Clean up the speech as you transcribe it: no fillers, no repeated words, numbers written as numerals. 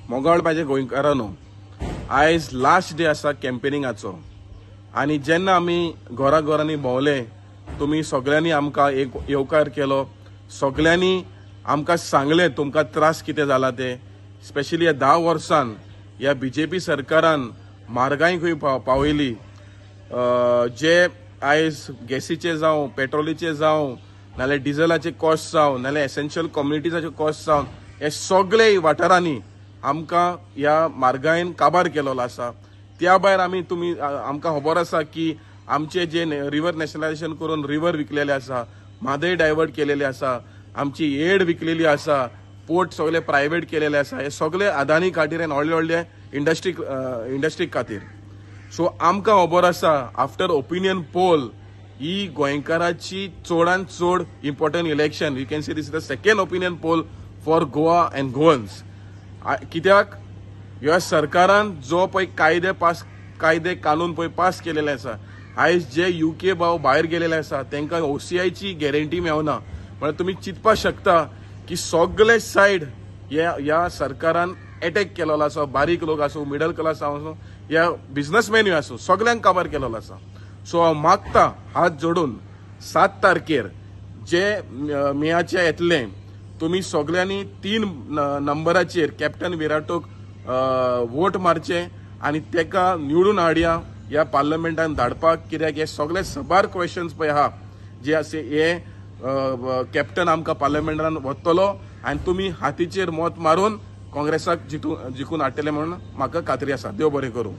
मोगाळ माझे गोंयकारांनो, आयज लास्ट डे आसा कॅम्पेनिंगाचो आनी जेन्ना आमी घरांनी भोंवले, तुमी सगळ्यांनी आमकां एक येवकार केलो, सगळ्यांनी आमकां सांगले तुमकां त्रास कितें जाला ते, स्पेशली ह्या 10 वर्सान ह्या बीजेपी सरकारान म्हारगाय खंय पावयली, जे आयज गॅसीचे जावं पेट्रोलीचे जावं नाल्यार डिझेलाचे कॉस्ट जावं नाल्यार एसेन्शियल कम्युनिटीजाचे कॉस्ट जावं हे सगळे वाठारांनी आमकां ह्या म्हारगायेन काबार केलेलो आसा। त्या भायर तुमी आमकां खबर आसा की आमचे जे रिव्हर नॅशनलायझेशन करून रिव्हर विकलेले आसा, म्हादय डायवर्ट केलेले आसा, आमची एड विकलेली आसा, पोर्ट सगळे प्रायव्हेट केलेले आसा, हे सगळे अदानी खातीर आनी व्हडले इंडस्ट्री खातीर। सो आमकां खबर आसा आफ्टर ओपिनियन पोल ही गोंयकाराची चडांत चड important election, you can see this is the second opinion poll for Goa and Goans. कित्याक ह्या सरकारान जो पळय कायदे कानून पळय पास केलेले आसा, आयज जे UK भायर गेलेले आसा तांकां OCIची गॅरंटी मेळना, म्हळ्यार तुमी चिंतपाक शकता की सगळे सायड ह्या सरकारान अटॅक केलेलो आसा। बारीक लोक आसूं, मिडल क्लास आसूं, या बिझनेसमॅनूय आसूं, सगळ्यांक काबार केलेलो आसा। सो हांव मागता हात जोडून 7 तारखेर जे मेयाचे येतले, तुमी सगळ्यांनी 3 नंबराचेर कॅप्टन विराटोक वोट मारचे आनी तेका निवडून हाडया ह्या पार्लमेंटान धाडपाक, कित्याक हे सगळे सबार क्वेश्चन्स पळय आहा जे असे हे कॅप्टन आमकां पार्लमेंटान वतलो आनी तुमी हातीचेर मत मारून काँग्रेसाक जिखून हाडटले म्हणून म्हाका खात्री आसा। देव बरें करूं।